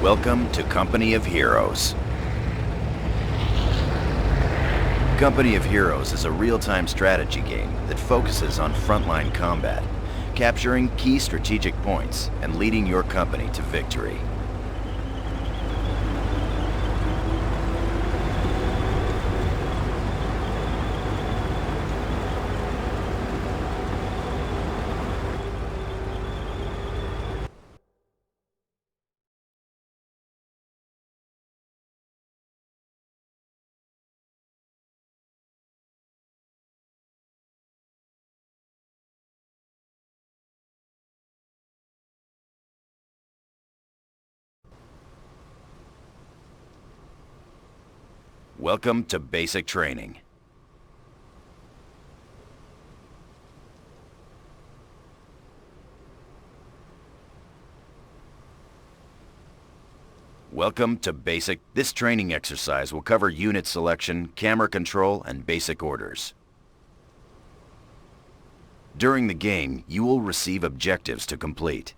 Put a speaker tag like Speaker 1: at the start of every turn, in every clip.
Speaker 1: Welcome to Company of Heroes. Company of Heroes is a real-time strategy game that focuses on frontline combat, capturing key strategic points and leading your company to victory. Welcome to basic training. Welcome to basic. This training exercise will cover unit selection, camera control, and basic orders. During the game, you will receive objectives to complete.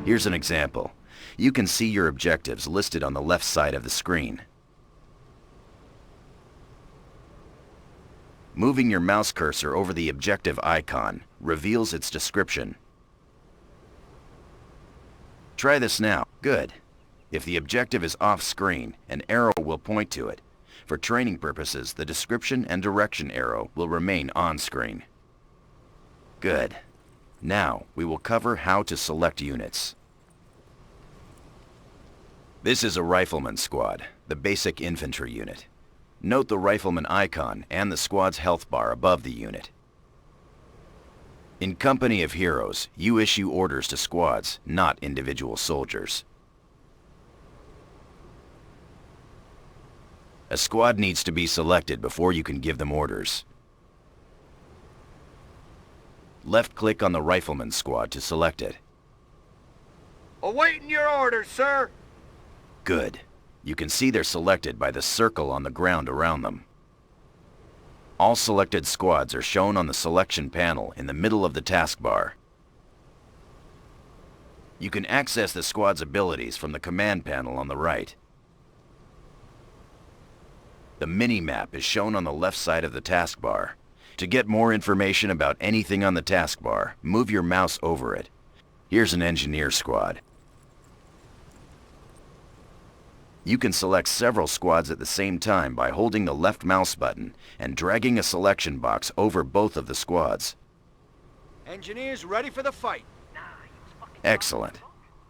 Speaker 1: Here's an example. You can see your objectives listed on the left side of the screen. Moving your mouse cursor over the objective icon reveals its description. Try this now. Good. If the objective is off-screen, an arrow will point to it. For training purposes, the description and direction arrow will remain on-screen. Good. Now, we will cover how to select units. This is a Rifleman Squad, the basic infantry unit. Note the Rifleman icon and the squad's health bar above the unit. In Company of Heroes, you issue orders to squads, not individual soldiers. A squad needs to be selected before you can give them orders. Left-click on the Rifleman Squad to select it.
Speaker 2: Awaiting your orders, sir!
Speaker 1: Good. You can see they're selected by the circle on the ground around them. All selected squads are shown on the selection panel in the middle of the taskbar. You can access the squad's abilities from the command panel on the right. The mini-map is shown on the left side of the taskbar. To get more information about anything on the taskbar, move your mouse over it. Here's an engineer squad. You can select several squads at the same time by holding the left mouse button and dragging a selection box over both of the squads.
Speaker 2: Engineers ready for the fight.
Speaker 1: Excellent.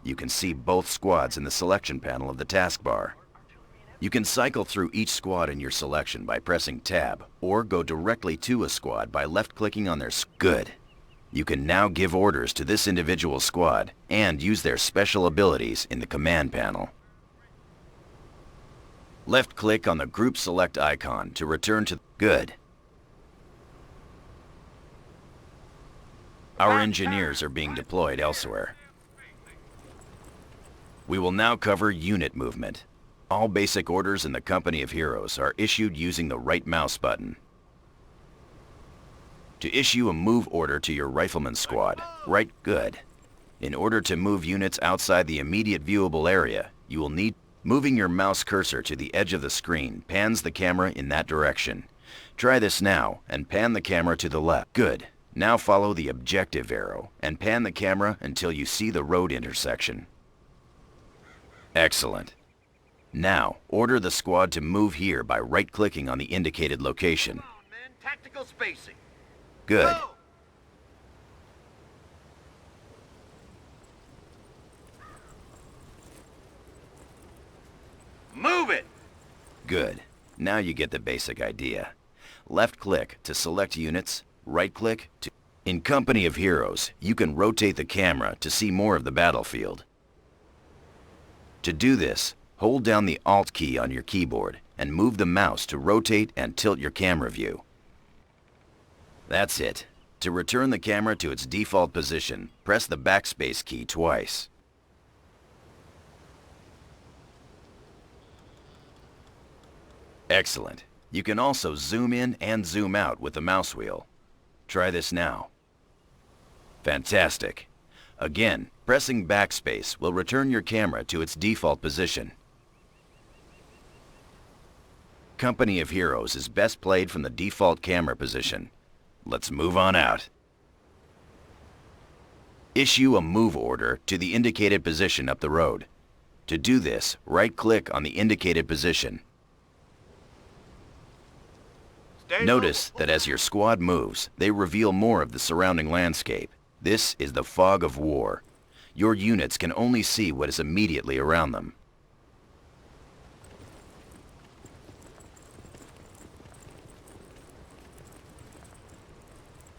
Speaker 1: You can see both squads in the selection panel of the taskbar. You can cycle through each squad in your selection by pressing Tab, or go directly to a squad by left-clicking on their Good. You can now give orders to this individual squad and use their special abilities in the command panel. Left-click on the Group Select icon to return to Good. Our engineers are being deployed elsewhere. We will now cover unit movement. All basic orders in the Company of Heroes are issued using the right mouse button. To issue a move order to your Rifleman Squad, right Good. In order to move units outside the immediate viewable area, you will need moving your mouse cursor to the edge of the screen pans the camera in that direction. Try this now and pan the camera to the left. Good. Now follow the objective arrow and pan the camera until you see the road intersection. Excellent. Now, order the squad to move here by right-clicking on the indicated location.
Speaker 2: Come on, man. Tactical spacing.
Speaker 1: Good.
Speaker 2: Go! Move it!
Speaker 1: Good. Now you get the basic idea. Left-click to select units, right-click to... In Company of Heroes, you can rotate the camera to see more of the battlefield. To do this, hold down the Alt key on your keyboard and move the mouse to rotate and tilt your camera view. That's it. To return the camera to its default position, press the backspace key twice. Excellent. You can also zoom in and zoom out with the mouse wheel. Try this now. Fantastic. Again, pressing backspace will return your camera to its default position. Company of Heroes is best played from the default camera position. Let's move on out. Issue a move order to the indicated position up the road. To do this, right-click on the indicated position. Notice that as your squad moves, they reveal more of the surrounding landscape. This is the fog of war. Your units can only see what is immediately around them.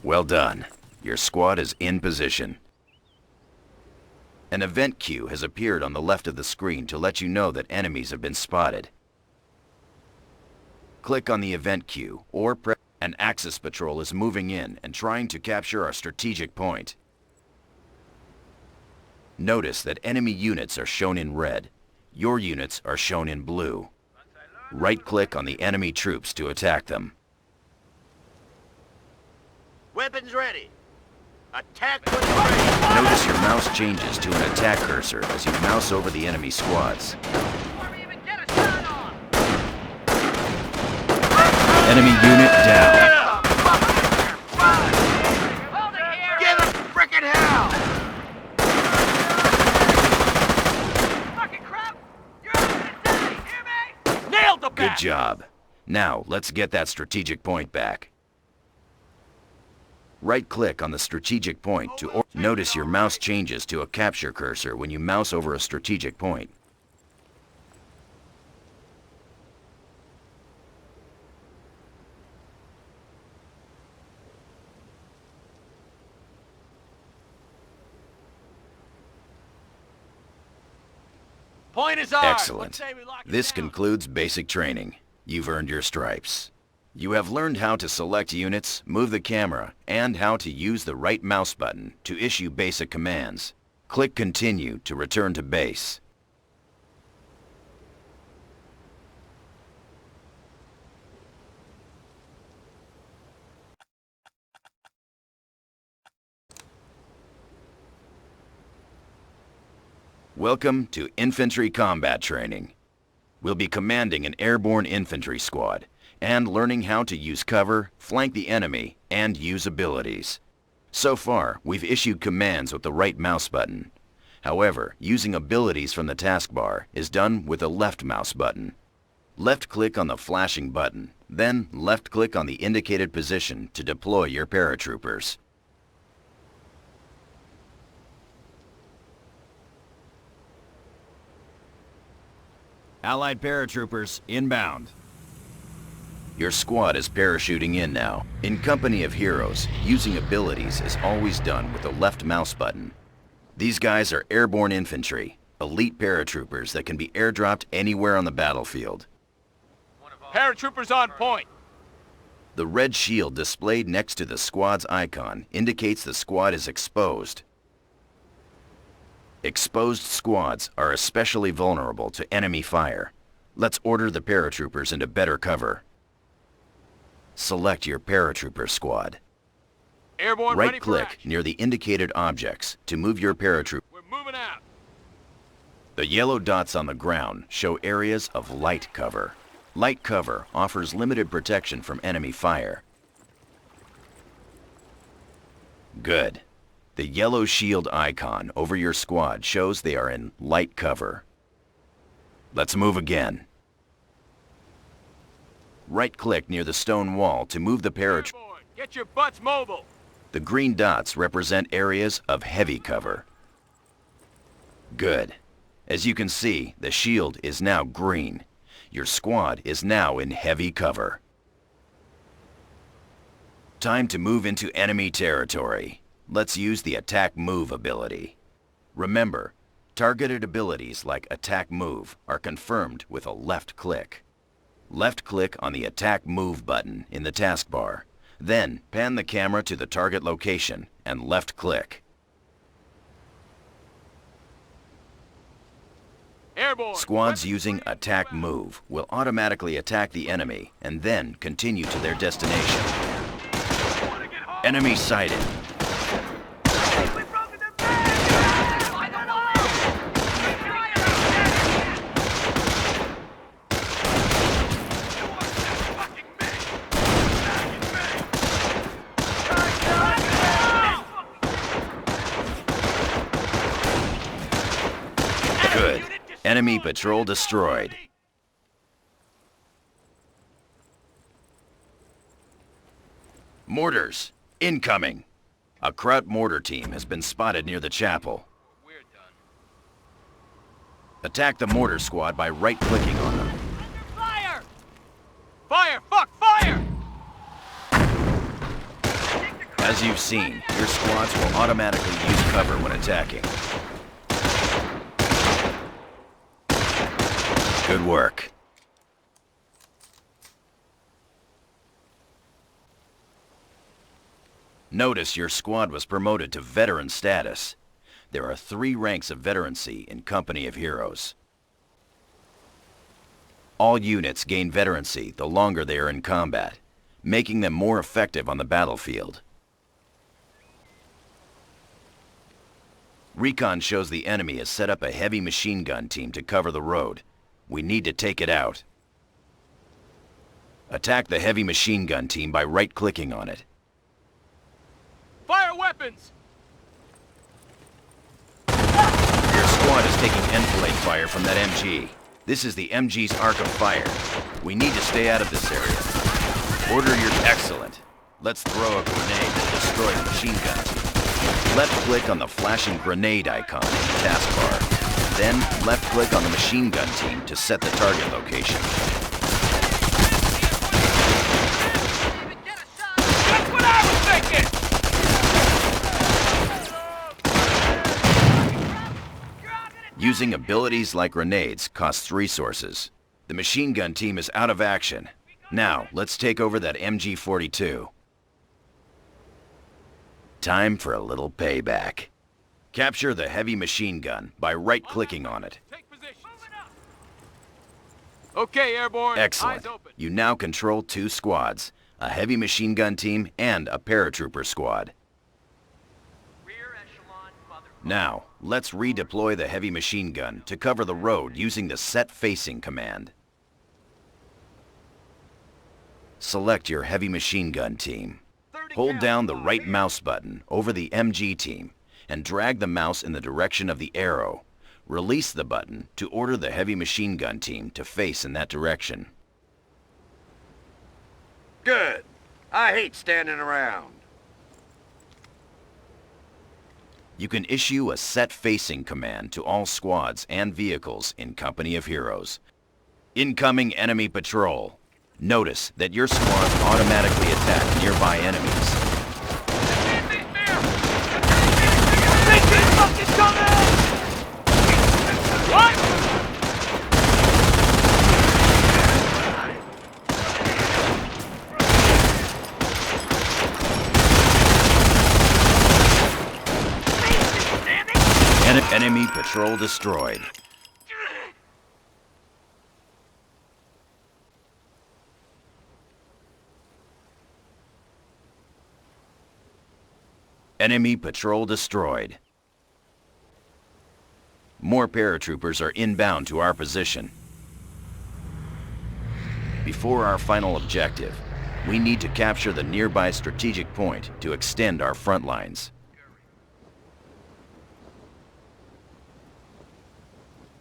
Speaker 1: Well done. Your squad is in position. An event queue has appeared on the left of the screen to let you know that enemies have been spotted. Click on the event queue or press. An Axis patrol is moving in and trying to capture our strategic point. Notice that enemy units are shown in red. Your units are shown in blue. Right-click on the enemy troops to attack them.
Speaker 2: Weapons ready. Attack when ready.
Speaker 1: Notice your mouse changes to an attack cursor as you mouse over the enemy squads. Enemy unit down.
Speaker 2: Give it frickin' hell! Fucking crap! You're gonna die, hear me? Nailed the
Speaker 1: Good job. Now, let's get that strategic point back. Right-click on the strategic point to notice your mouse changes to a capture cursor when you mouse over a strategic point.
Speaker 2: Point is ours.
Speaker 1: Excellent. This concludes basic training. You've earned your stripes. You have learned how to select units, move the camera, and how to use the right mouse button to issue basic commands. Click Continue to return to base. Welcome to Infantry Combat Training. We'll be commanding an airborne infantry squad and learning how to use cover, flank the enemy, and use abilities. So far, we've issued commands with the right mouse button. However, using abilities from the taskbar is done with the left mouse button. Left-click on the flashing button, then left-click on the indicated position to deploy your paratroopers. Allied paratroopers inbound. Your squad is parachuting in now. In Company of Heroes, using abilities is always done with the left mouse button. These guys are airborne infantry, elite paratroopers that can be airdropped anywhere on the battlefield.
Speaker 2: Paratroopers on point.
Speaker 1: The red shield displayed next to the squad's icon indicates the squad is exposed. Exposed squads are especially vulnerable to enemy fire. Let's order the paratroopers into better cover. Select your paratrooper squad.
Speaker 2: Airborne ready for
Speaker 1: Right-click
Speaker 2: action.
Speaker 1: near the indicated objects to move your paratrooper.
Speaker 2: We're moving out.
Speaker 1: The yellow dots on the ground show areas of light cover. Light cover offers limited protection from enemy fire. Good. The yellow shield icon over your squad shows they are in light cover. Let's move again. Right-click near the stone wall to move the paratrooper.
Speaker 2: Airborne, get your butts mobile.
Speaker 1: The green dots represent areas of heavy cover. Good. As you can see, the shield is now green. Your squad is now in heavy cover. Time to move into enemy territory. Let's use the Attack Move ability. Remember, targeted abilities like Attack Move are confirmed with a left click. Left-click on the Attack Move button in the taskbar. Then pan the camera to the target location and left-click.
Speaker 2: Airborne.
Speaker 1: Squads
Speaker 2: Weapons
Speaker 1: using
Speaker 2: ready.
Speaker 1: Attack Move will automatically attack the enemy and then continue to their destination. Enemy sighted.
Speaker 2: We've broken their back.
Speaker 1: Enemy patrol destroyed. Mortars, incoming. A Kraut mortar team has been spotted near the chapel.
Speaker 2: We're done.
Speaker 1: Attack the mortar squad by right-clicking on them.
Speaker 2: Fire! Fire! Fuck! Fire!
Speaker 1: As you've seen, your squads will automatically use cover when attacking. Good work. Notice your squad was promoted to veteran status. There are 3 ranks of veterancy in Company of Heroes. All units gain veterancy the longer they are in combat, making them more effective on the battlefield. Recon shows the enemy has set up a heavy machine gun team to cover the road. We need to take it out. Attack the heavy machine gun team by right-clicking on it.
Speaker 2: Fire weapons!
Speaker 1: Your squad is taking enfilade fire from that MG. This is the MG's arc of fire. We need to stay out of this area. Order your... Excellent. Let's throw a grenade to destroy the machine gun team. Left-click on the flashing grenade icon in the taskbar. Then, left-click on the machine gun team to set the target location.
Speaker 2: That's what I was thinking!
Speaker 1: Using abilities like grenades costs resources. The machine gun team is out of action. Now, let's take over that MG-42. Time for a little payback. Capture the heavy machine gun by right-clicking on it.
Speaker 2: Take positions. Okay, airborne.
Speaker 1: Excellent.
Speaker 2: Eyes open.
Speaker 1: You now control 2 squads, a heavy machine gun team and a paratrooper squad.
Speaker 2: Rear echelon, mother.
Speaker 1: Now, let's redeploy the heavy machine gun to cover the road using the set facing command. Select your heavy machine gun team. Hold down the right mouse button over the MG team and drag the mouse in the direction of the arrow. Release the button to order the heavy machine gun team to face in that direction.
Speaker 3: Good. I hate standing around.
Speaker 1: You can issue a set facing command to all squads and vehicles in Company of Heroes. Incoming enemy patrol. Notice that your squads automatically attack nearby enemies.
Speaker 2: What?
Speaker 1: Enemy patrol destroyed. Enemy patrol destroyed. More paratroopers are inbound to our position. Before our final objective, we need to capture the nearby strategic point to extend our front lines.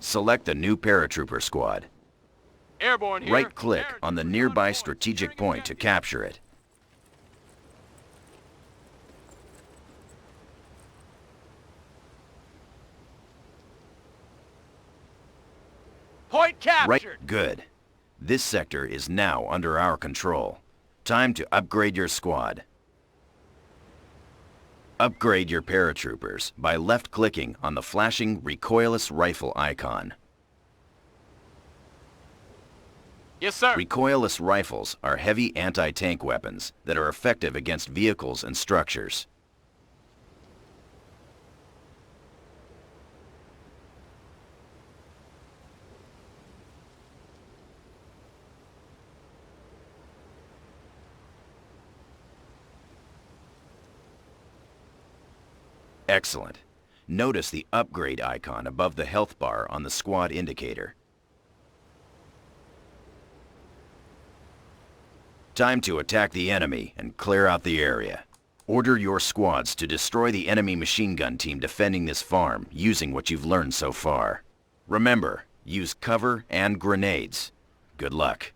Speaker 1: Select the new paratrooper squad.
Speaker 2: Airborne here.
Speaker 1: Right-click on the nearby strategic point to capture it.
Speaker 2: Point captured.
Speaker 1: Right, good. This sector is now under our control. Time to upgrade your squad. Upgrade your paratroopers by left-clicking on the flashing recoilless rifle icon.
Speaker 2: Yes, sir.
Speaker 1: Recoilless rifles are heavy anti-tank weapons that are effective against vehicles and structures. Excellent. Notice the upgrade icon above the health bar on the squad indicator. Time to attack the enemy and clear out the area. Order your squads to destroy the enemy machine gun team defending this farm using what you've learned so far. Remember, Use cover and grenades. Good luck.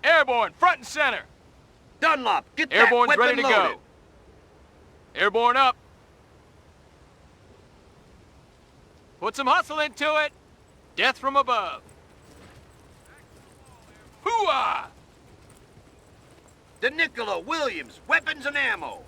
Speaker 2: Airborne, front and center.
Speaker 3: Dunlop, get that
Speaker 2: Airborne's
Speaker 3: weapon
Speaker 2: ready to
Speaker 3: loaded.
Speaker 2: go. Airborne up. Put some hustle into it. Death from above. Hoo-ah!
Speaker 3: DeNicola, Williams, weapons and ammo.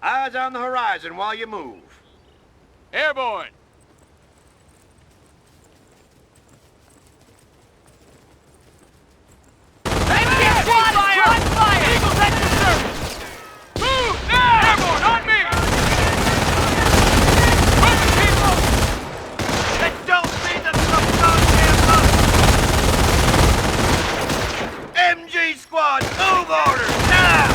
Speaker 3: Eyes on the horizon while you move.
Speaker 2: Airborne.
Speaker 3: MG squad, move orders, now!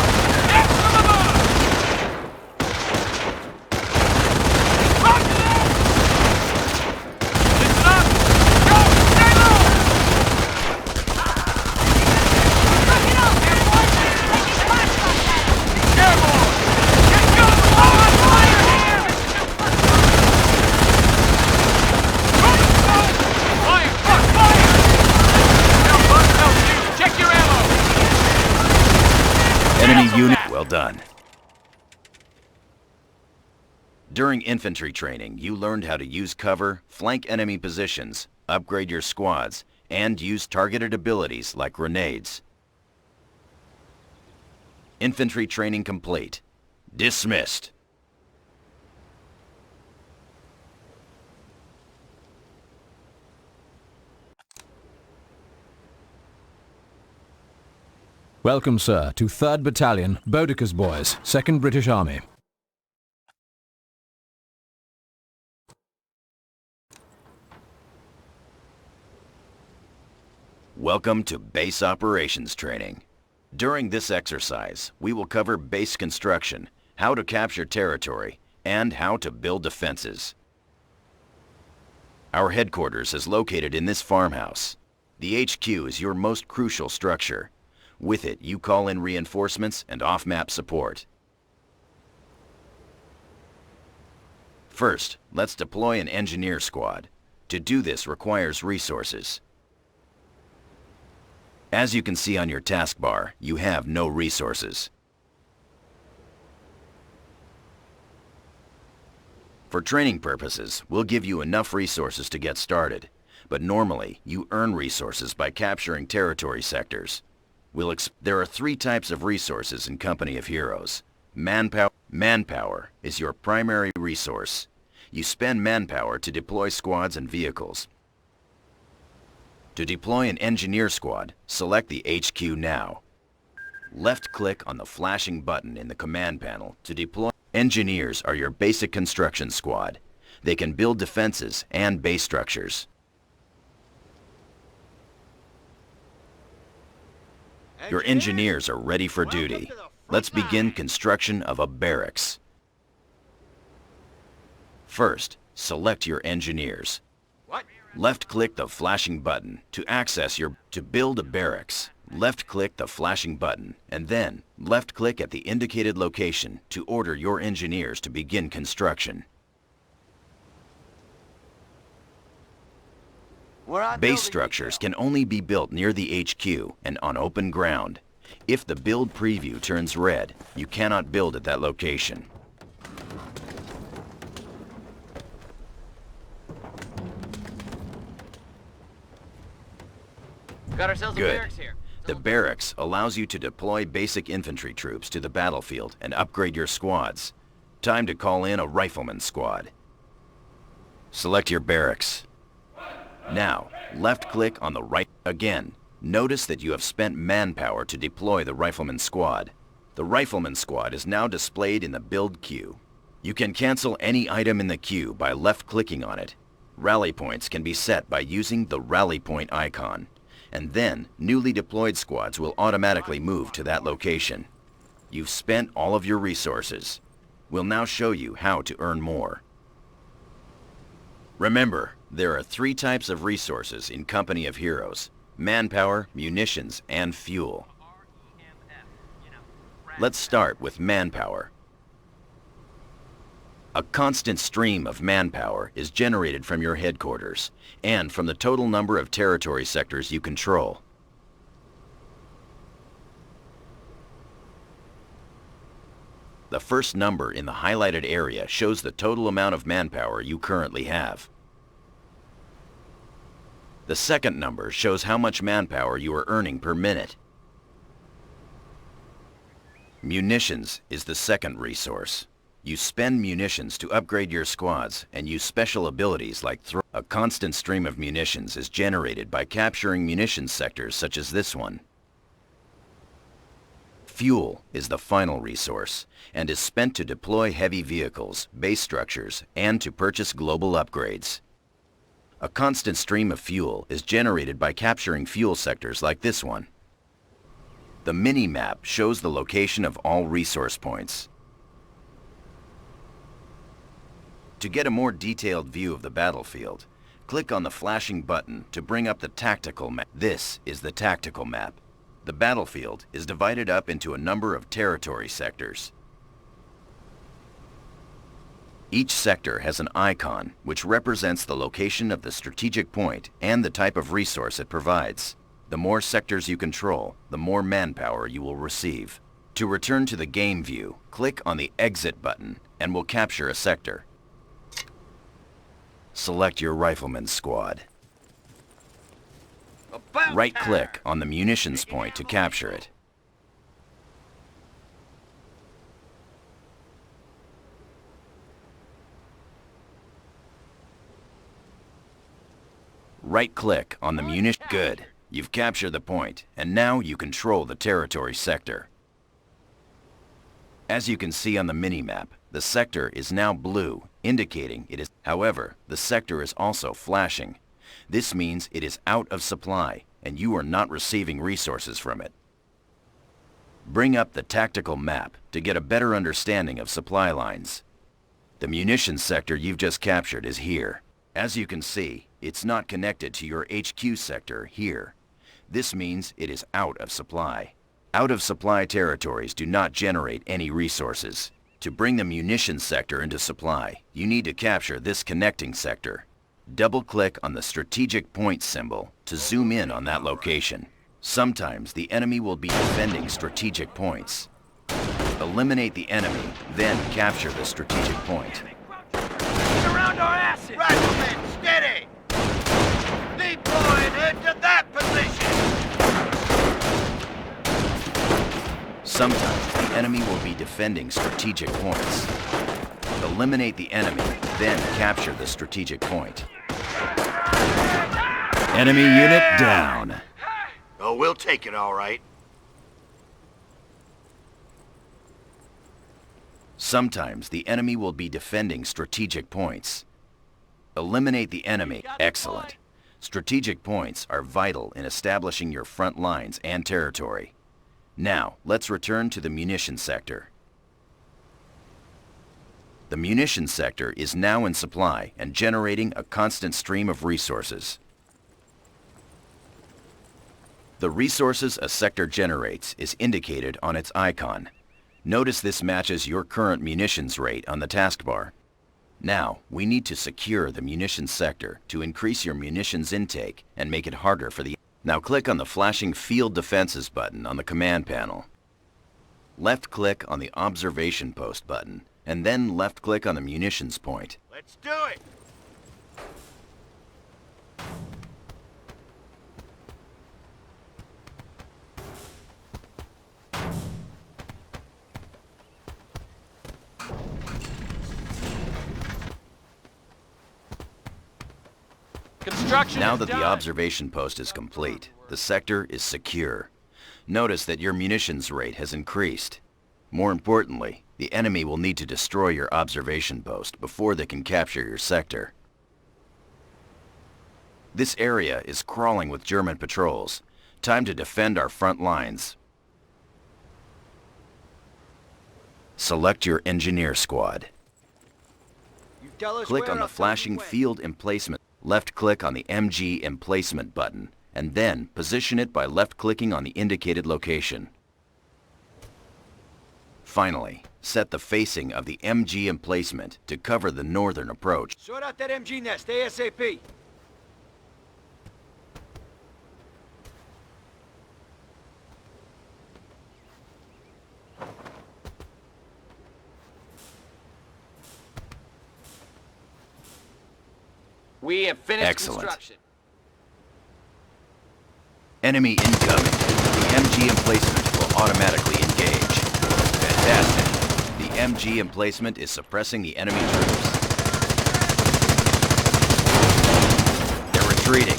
Speaker 1: Enemy unit, well done. During infantry training, you learned how to use cover, flank enemy positions, upgrade your squads, and use targeted abilities like grenades. Infantry training complete. Dismissed.
Speaker 4: Welcome, sir, to 3rd Battalion, Boudicca's Boys, 2nd British Army.
Speaker 1: Welcome to Base Operations Training. During this exercise, we will cover base construction, how to capture territory, and how to build defenses. Our headquarters is located in this farmhouse. The HQ is your most crucial structure. With it, you call in reinforcements and off-map support. First, let's deploy an engineer squad. To do this requires resources. As you can see on your taskbar, you have no resources. For training purposes, we'll give you enough resources to get started, but normally you earn resources by capturing territory sectors. There are 3 types of resources in Company of Heroes. Manpower is your primary resource. You spend manpower to deploy squads and vehicles. To deploy an engineer squad, select the HQ now. Left-click on the flashing button in the command panel to deploy. Engineers are your basic construction squad. They can build defenses and base structures. Your engineers are ready for duty. Let's begin construction of a barracks. First, select your engineers. Left-click the flashing button to build a barracks. Left-click the flashing button and then left-click at the indicated location to order your engineers to begin construction. Base structures can only be built near the HQ and on open ground. If the build preview turns red, you cannot build at that location.
Speaker 2: Got ourselves a
Speaker 1: Good.
Speaker 2: barracks here.
Speaker 1: The barracks allows you to deploy basic infantry troops to the battlefield and upgrade your squads. Time to call in a rifleman squad. Select your barracks. Now, left-click on the right again. Notice that you have spent manpower to deploy the rifleman squad. The rifleman squad is now displayed in the build queue. You can cancel any item in the queue by left-clicking on it. Rally points can be set by using the rally point icon, and then newly deployed squads will automatically move to that location. You've spent all of your resources. We'll now show you how to earn more. Remember, there are 3 types of resources in Company of Heroes: manpower, munitions, and fuel. Let's start with manpower. A constant stream of manpower is generated from your headquarters and from the total number of territory sectors you control. The first number in the highlighted area shows the total amount of manpower you currently have. The second number shows how much manpower you are earning per minute. Munitions is the second resource. You spend munitions to upgrade your squads and use special abilities like throw. A constant stream of munitions is generated by capturing munitions sectors such as this one. Fuel is the final resource and is spent to deploy heavy vehicles, base structures, and to purchase global upgrades. A constant stream of fuel is generated by capturing fuel sectors like this one. The mini-map shows the location of all resource points. To get a more detailed view of the battlefield, click on the flashing button to bring up the tactical map. This is the tactical map. The battlefield is divided up into a number of territory sectors. Each sector has an icon which represents the location of the strategic point and the type of resource it provides. The more sectors you control, the more manpower you will receive. To return to the game view, click on the Exit button and we'll capture a sector. Select your rifleman's squad. Right-click on the munitions point to capture it. Right-click on the munition. Good. You've captured the point, and now you control the territory sector. As you can see on the minimap, the sector is now blue, indicating it is. However, the sector is also flashing. This means it is out of supply, and you are not receiving resources from it. Bring up the tactical map to get a better understanding of supply lines. The munitions sector you've just captured is here. As you can see, it's not connected to your HQ sector here. This means it is out of supply. Out of supply territories do not generate any resources. To bring the munitions sector into supply, you need to capture this connecting sector. Double-click on the strategic point symbol to zoom in on that location. Sometimes the enemy will be defending strategic points. Eliminate the enemy, then capture the strategic point.
Speaker 2: Get around our asses!
Speaker 3: Riflemen, steady! Deploying into that position!
Speaker 1: Sometimes the enemy will be defending strategic points. Eliminate the enemy, then capture the strategic point. Enemy unit down.
Speaker 3: Oh, we'll take it all right.
Speaker 1: Sometimes the enemy will be defending strategic points. Eliminate the enemy. Excellent. Strategic points are vital in establishing your front lines and territory. Now, let's return to the munitions sector. The munitions sector is now in supply and generating a constant stream of resources. The resources a sector generates is indicated on its icon. Notice this matches your current munitions rate on the taskbar. Now, we need to secure the munitions sector to increase your munitions intake and make it harder for the. Now click on the flashing Field Defenses button on the command panel. Left-click on the Observation Post button, and then left-click on the munitions point.
Speaker 3: Let's do it!
Speaker 2: Construction
Speaker 1: Now
Speaker 2: is
Speaker 1: that the
Speaker 2: done.
Speaker 1: observation post is complete, the sector is secure. Notice that your munitions rate has increased. More importantly, the enemy will need to destroy your observation post before they can capture your sector. This area is crawling with German patrols. Time to defend our front lines. Select your engineer squad.
Speaker 3: You tell us
Speaker 1: Click
Speaker 3: where,
Speaker 1: on the
Speaker 3: I'll tell you
Speaker 1: flashing
Speaker 3: when.
Speaker 1: field emplacement. Left-click on the MG emplacement button, and then position it by left-clicking on the indicated location. Finally, set the facing of the MG emplacement to cover the northern approach.
Speaker 3: Sort out that MG nest, ASAP.
Speaker 2: We have finished
Speaker 1: Excellent.
Speaker 2: construction.
Speaker 1: Enemy incoming. The MG emplacement will automatically engage. Fantastic. The MG emplacement is suppressing the enemy troops. They're retreating.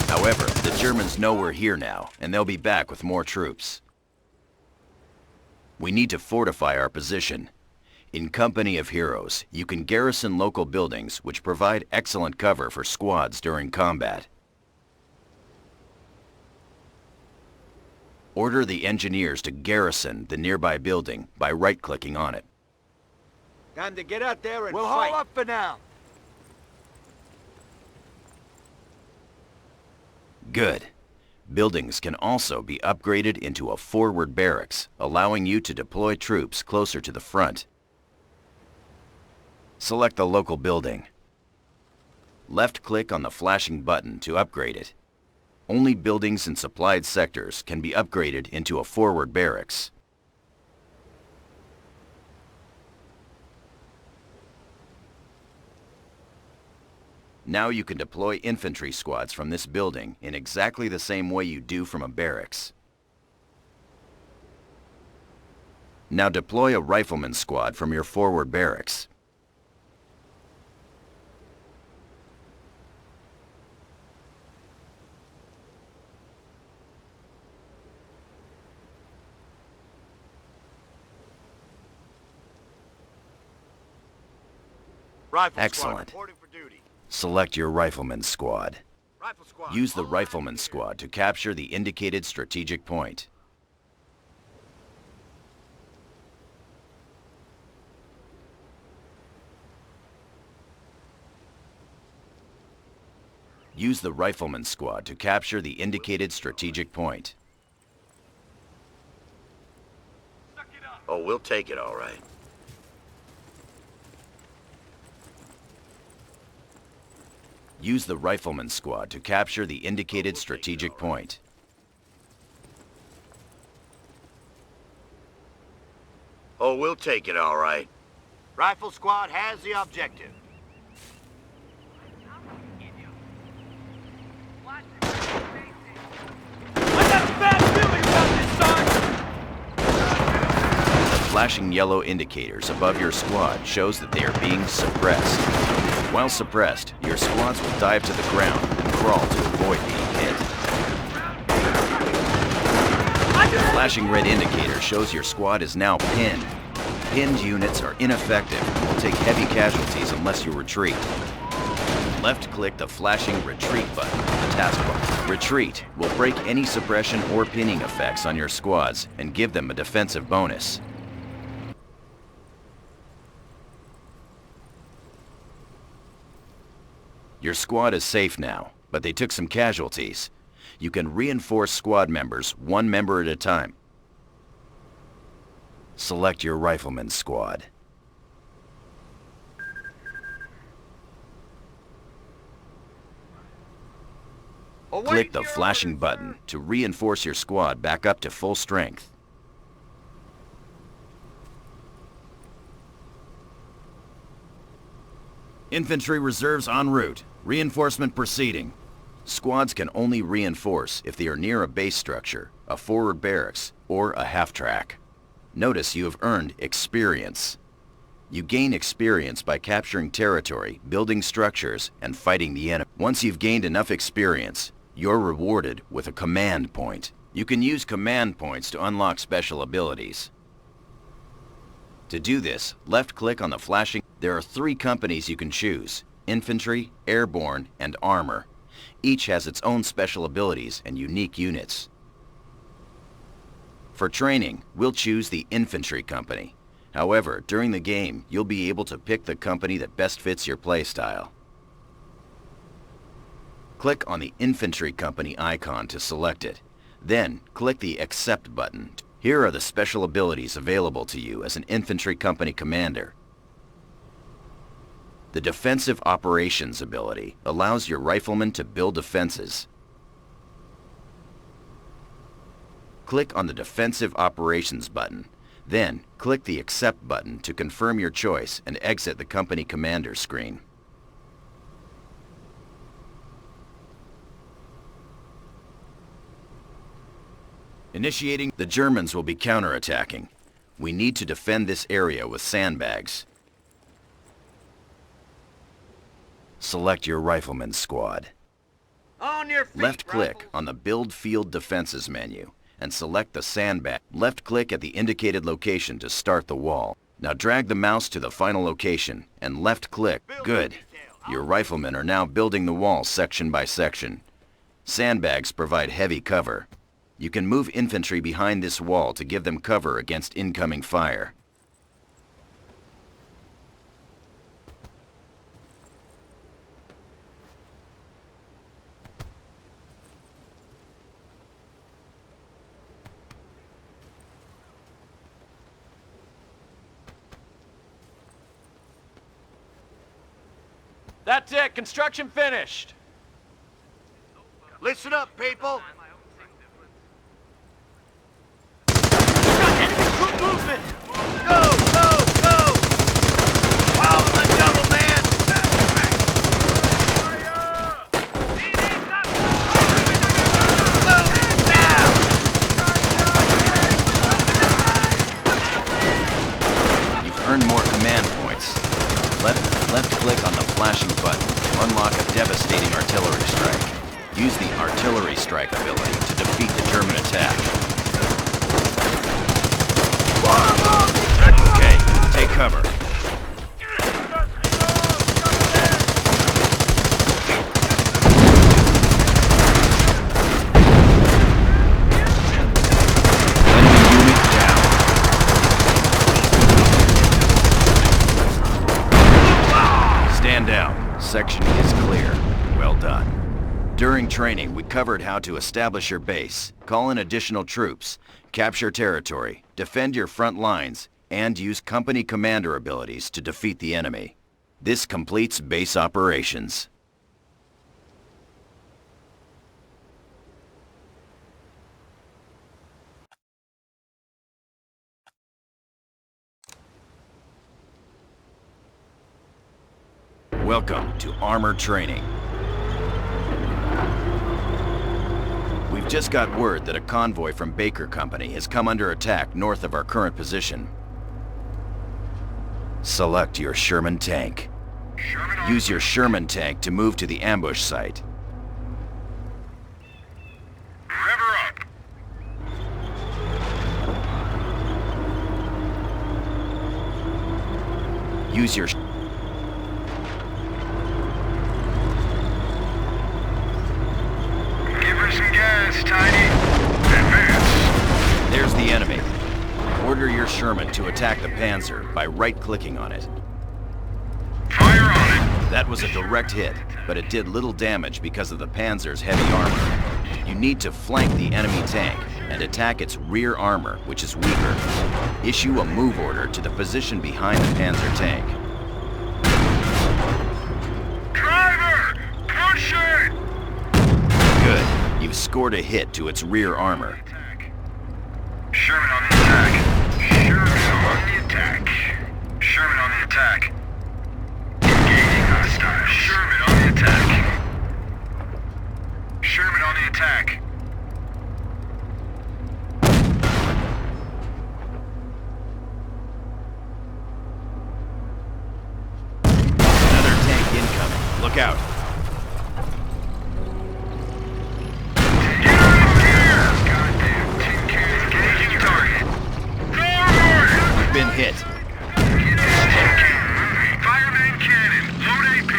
Speaker 1: However, the Germans know we're here now, and they'll be back with more troops. We need to fortify our position. In Company of Heroes, you can garrison local buildings which provide excellent cover for squads during combat. Order the engineers to garrison the nearby building by right-clicking on it.
Speaker 3: Time to get out there and
Speaker 2: We'll
Speaker 3: fight.
Speaker 2: hold up for now.
Speaker 1: Good. Buildings can also be upgraded into a forward barracks, allowing you to deploy troops closer to the front. Select the local building. Left-click on the flashing button to upgrade it. Only buildings in supplied sectors can be upgraded into a forward barracks. Now you can deploy infantry squads from this building in exactly the same way you do from a barracks. Now deploy a rifleman squad from your forward barracks.
Speaker 3: Rifle
Speaker 1: Excellent.
Speaker 3: Squad reporting for duty.
Speaker 1: Select your rifleman squad.
Speaker 3: Rifle squad.
Speaker 1: Use the
Speaker 3: all
Speaker 1: rifleman
Speaker 3: hands
Speaker 1: squad to capture the indicated strategic point. Use the rifleman squad to capture the indicated strategic point.
Speaker 3: Oh, we'll take it all right.
Speaker 1: Use the rifleman squad to capture the indicated strategic point.
Speaker 3: Oh, we'll take it all right. Rifle squad has the objective.
Speaker 2: I got a bad feeling about this, son!
Speaker 1: The flashing yellow indicators above your squad shows that they are being suppressed. While suppressed, your squads will dive to the ground and crawl to avoid being hit. The flashing red indicator shows your squad is now pinned. Pinned units are ineffective and will take heavy casualties unless you retreat. Left-click the flashing retreat button on the taskbar. Retreat will break any suppression or pinning effects on your squads and give them a defensive bonus. Your squad is safe now, but they took some casualties. You can reinforce squad members one member at a time. Select your rifleman squad. Click the flashing button to reinforce your squad back up to full strength. Infantry reserves en route. Reinforcement proceeding. Squads can only reinforce if they are near a base structure, a forward barracks, or a half-track. Notice you have earned experience. You gain experience by capturing territory, building structures, and fighting the enemy. Once you've gained enough experience, you're rewarded with a command point. You can use command points to unlock special abilities. To do this, left-click on the flashing. There are 3 companies you can choose: infantry, airborne, and armor. Each has its own special abilities and unique units. For training, we'll choose the infantry company. However, during the game, you'll be able to pick the company that best fits your playstyle. Click on the infantry company icon to select it. Then, click the Accept button. Here are the special abilities available to you as an infantry company commander. The Defensive Operations ability allows your riflemen to build defenses. Click on the Defensive Operations button. Then, click the Accept button to confirm your choice and exit the company commander screen. Initiating, the Germans will be counterattacking. We need to defend this area with sandbags. Select your rifleman's squad.
Speaker 2: On your feet,
Speaker 1: Left-click
Speaker 2: Rifles.
Speaker 1: on the Build Field Defenses menu and select the sandbag. Left-click at the indicated location to start the wall. Now drag the mouse to the final location and left-click. Good. Your riflemen are now building the wall section by section. Sandbags provide heavy cover. You can move infantry behind this wall to give them cover against incoming fire.
Speaker 2: That's it. Construction finished.
Speaker 3: Listen up, people.
Speaker 2: Troop movement.
Speaker 3: Go, go, go! Follow the double, man! Move now!
Speaker 1: You've earned more command points. Left-click on the flashing button to unlock a devastating artillery strike. Use the artillery strike ability to defeat the German attack. Okay, take cover. Enemy unit down. Stand down. Section is clear. Well done. During training, we covered how to establish your base, call in additional troops, capture territory, defend your front lines, and use company commander abilities to defeat the enemy. This completes base operations. Welcome to Armor Training. We've just got word that a convoy from Baker Company has come under attack north of our current position. Select your Sherman tank. Use your Sherman tank to move to the ambush site.
Speaker 5: River up.
Speaker 1: Use your...
Speaker 5: Give her some gas, Tiny. Advance.
Speaker 1: There's the enemy. Order your Sherman to attack the Panzer by right-clicking on it.
Speaker 5: Fire on it.
Speaker 1: That was a direct hit, but it did little damage because of the Panzer's heavy armor. You need to flank the enemy tank and attack its rear armor, which is weaker. Issue a move order to the position behind the Panzer tank.
Speaker 5: Driver! Push it!
Speaker 1: Good. You've scored a hit to its rear armor.
Speaker 5: Sherman on the attack. Sherman on the attack. Sherman on the attack. Engaging hostile. Sherman on the attack. Sherman on the attack.
Speaker 1: Another tank incoming. Look out.
Speaker 5: Get out of here! Goddamn tin can. Engaging target. Forward!
Speaker 1: You've been hit.
Speaker 5: Get this tin can moving. Fireman cannon. Load AP.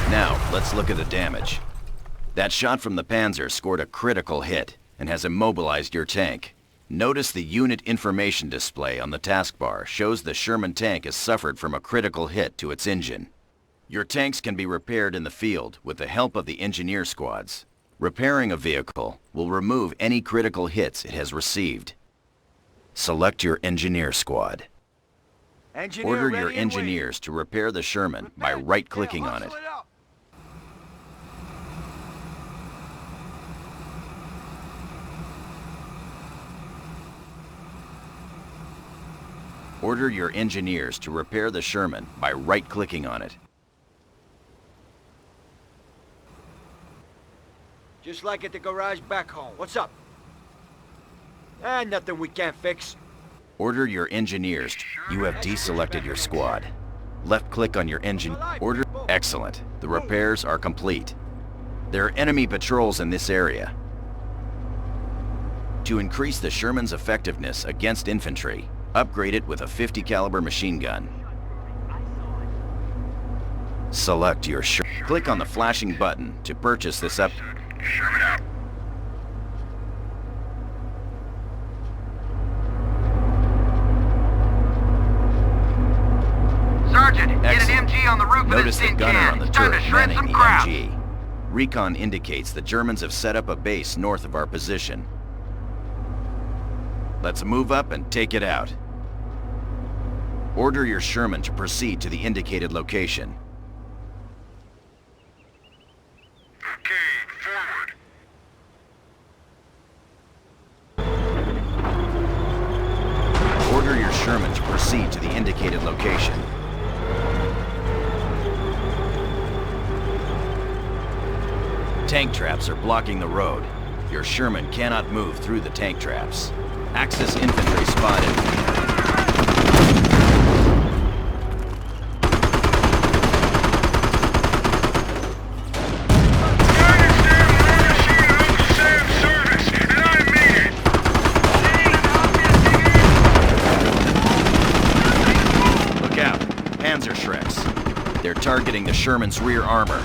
Speaker 1: Now, let's look at the damage. That shot from the Panzer scored a critical hit and has immobilized your tank. Notice the unit information display on the taskbar shows the Sherman tank has suffered from a critical hit to its engine. Your tanks can be repaired in the field with the help of the engineer squads. Repairing a vehicle will remove any critical hits it has received. Select your engineer squad.
Speaker 3: Engineer
Speaker 1: Order
Speaker 3: ready
Speaker 1: your
Speaker 3: and
Speaker 1: engineers to repair the Sherman by
Speaker 3: waiting.
Speaker 1: right-clicking
Speaker 3: Yeah,
Speaker 1: on it.
Speaker 3: hustle up.
Speaker 1: Order your engineers to repair the Sherman by right-clicking on it.
Speaker 2: Just like at the garage back home. What's up? Nothing we can't fix.
Speaker 1: Order your engineers. You have deselected your squad. Left-click on your engine. Order. Excellent. The repairs are complete. There are enemy patrols in this area. To increase the Sherman's effectiveness against infantry, upgrade it with a 50 caliber machine gun. Select your Sherman. Click on the flashing button to purchase this up.
Speaker 5: Sherman out.
Speaker 2: Sergeant, get an
Speaker 1: Excellent.
Speaker 2: MG on the roof
Speaker 1: Notice
Speaker 2: of
Speaker 1: the
Speaker 2: this tin
Speaker 1: gunner
Speaker 2: can.
Speaker 1: on the
Speaker 2: It's time to
Speaker 1: turret
Speaker 2: shred
Speaker 1: manning
Speaker 2: some
Speaker 1: the
Speaker 2: crap.
Speaker 1: MG. Recon indicates the Germans have set up a base north of our position. Let's move up and take it out. Order your Sherman to proceed to the indicated location.
Speaker 5: Okay, forward.
Speaker 1: Order your Sherman to proceed to the indicated location. Tank traps are blocking the road. Your Sherman cannot move through the tank traps. Axis infantry spotted. Look out, Panzer Shreks. They're targeting the Sherman's rear armor.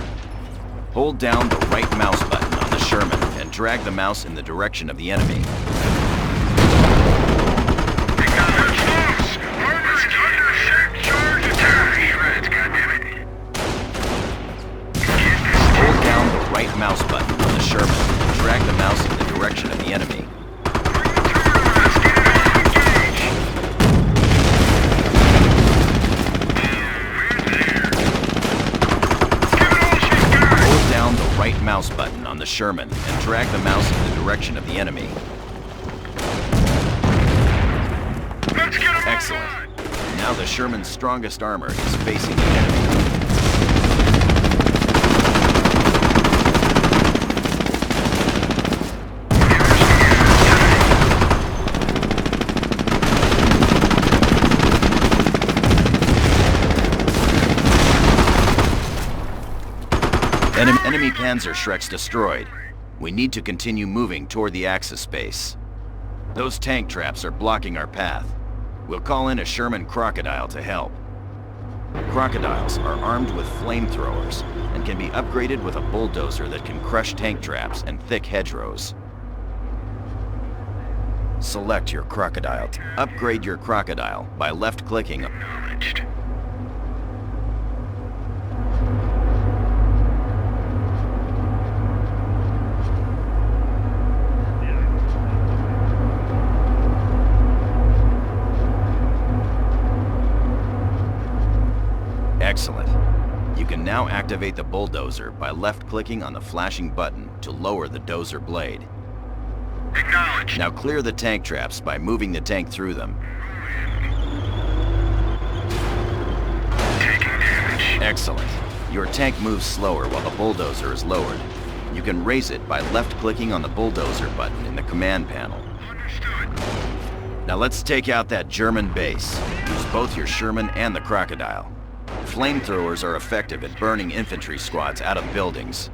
Speaker 1: Hold down the right mouse button on the Sherman and drag the mouse in the direction of the enemy. Hold down the right mouse button on the Sherman and drag the mouse in the direction of the enemy. Hold down the right mouse button on the Sherman and drag the mouse in the direction of the enemy. Excellent. Now the Sherman's strongest armor is facing the enemy. Enemy Panzer Shreks destroyed. We need to continue moving toward the Axis base. Those tank traps are blocking our path. We'll call in a Sherman Crocodile to help. Crocodiles are armed with flamethrowers and can be upgraded with a bulldozer that can crush tank traps and thick hedgerows. Select your Crocodile. Upgrade your Crocodile by left-clicking.
Speaker 5: Acknowledged.
Speaker 1: Excellent. You can now activate the bulldozer by left-clicking on the flashing button to lower the dozer blade.
Speaker 5: Acknowledged.
Speaker 1: Now clear the tank traps by moving the tank through them.
Speaker 5: Taking damage.
Speaker 1: Excellent. Your tank moves slower while the bulldozer is lowered. You can raise it by left-clicking on the bulldozer button in the command panel.
Speaker 5: Understood.
Speaker 1: Now let's take out that German base. Use both your Sherman and the Crocodile. Flamethrowers are effective at burning infantry squads out of buildings.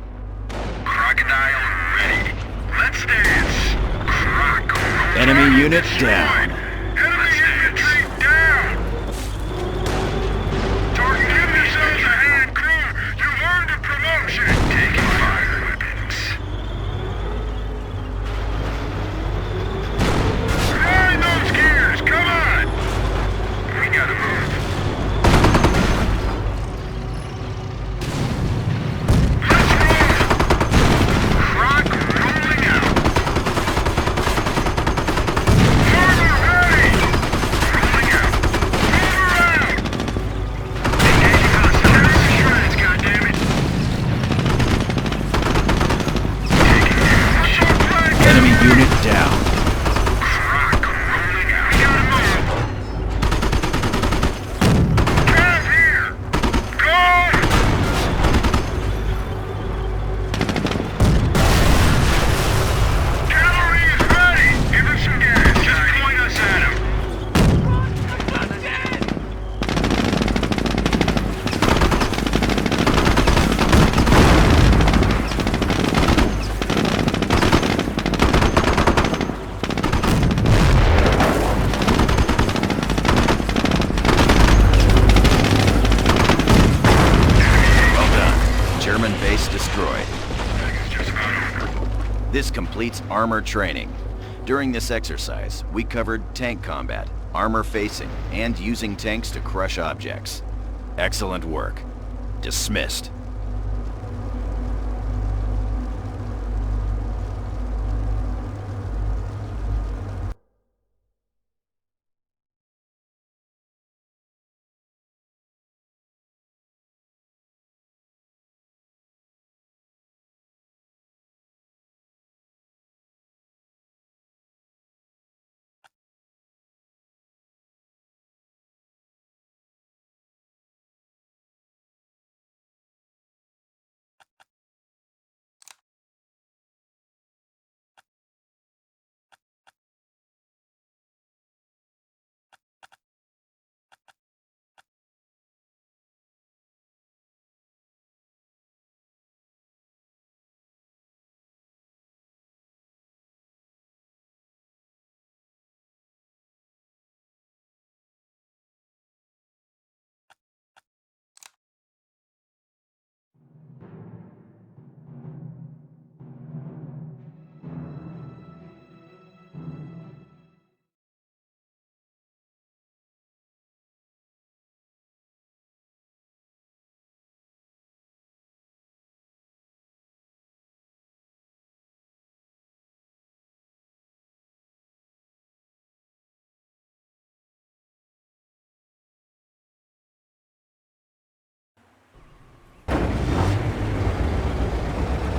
Speaker 5: Crocodile ready. Let's dance. Croc.
Speaker 1: Enemy unit down.
Speaker 5: Enemy infantry down. Target, give yourselves a hand, crew. You've earned a promotion.
Speaker 1: base destroyed.
Speaker 5: It's just about over.
Speaker 1: This completes armor training. During this exercise, we covered tank combat, armor facing, and using tanks to crush objects. Excellent work. Dismissed.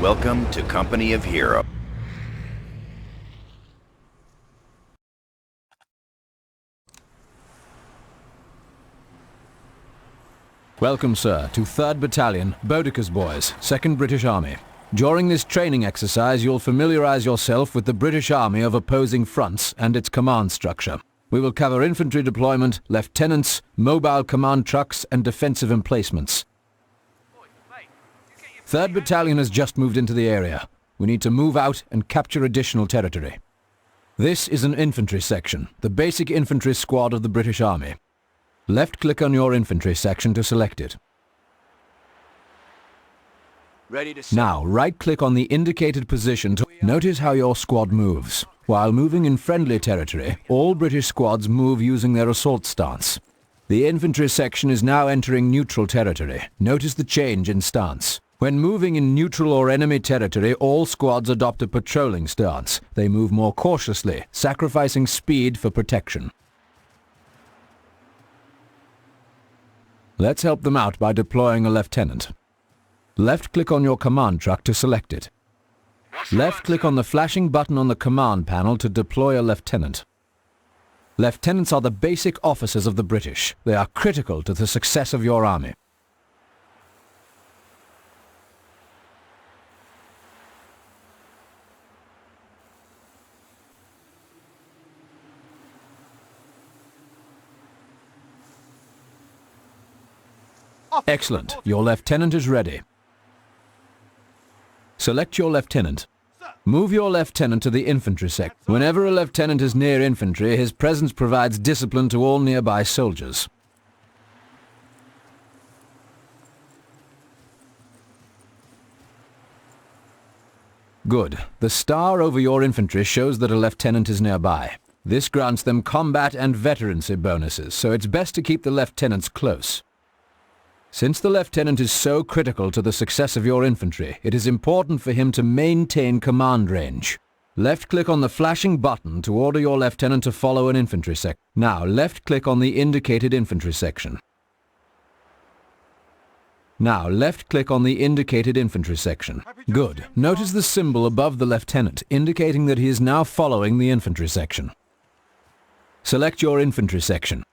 Speaker 1: Welcome to Company of Heroes.
Speaker 4: Welcome, sir, to 3rd Battalion, Boudicca's Boys, 2nd British Army. During this training exercise, you'll familiarize yourself with the British Army of opposing fronts and its command structure. We will cover infantry deployment, lieutenants, mobile command trucks, and defensive emplacements. 3rd Battalion has just moved into the area. We need to move out and capture additional territory. This is an infantry section, the basic infantry squad of the British Army. Left-click on your infantry section to select it.
Speaker 2: Ready to
Speaker 4: Now, right-click on the indicated position to notice how your squad moves. While moving in friendly territory, all British squads move using their assault stance. The infantry section is now entering neutral territory. Notice the change in stance. When moving in neutral or enemy territory, all squads adopt a patrolling stance. They move more cautiously, sacrificing speed for protection. Let's help them out by deploying a lieutenant. Left-click on your command truck to select it. Left-click on the flashing button on the command panel to deploy a lieutenant. Lieutenants are the basic officers of the British. They are critical to the success of your army. Excellent. Your lieutenant is ready. Select your lieutenant. Move your lieutenant to the infantry section. Whenever a lieutenant is near infantry, his presence provides discipline to all nearby soldiers. Good. The star over your infantry shows that a lieutenant is nearby. This grants them combat and veterancy bonuses, so it's best to keep the lieutenants close. Since the lieutenant is so critical to the success of your infantry, it is important for him to maintain command range. Left-click on the flashing button to order your lieutenant to follow an infantry section. Now, left-click on the indicated infantry section. Now, left-click on the indicated infantry section. Good. Notice the symbol above the lieutenant, indicating that he is now following the infantry section. Select your infantry section.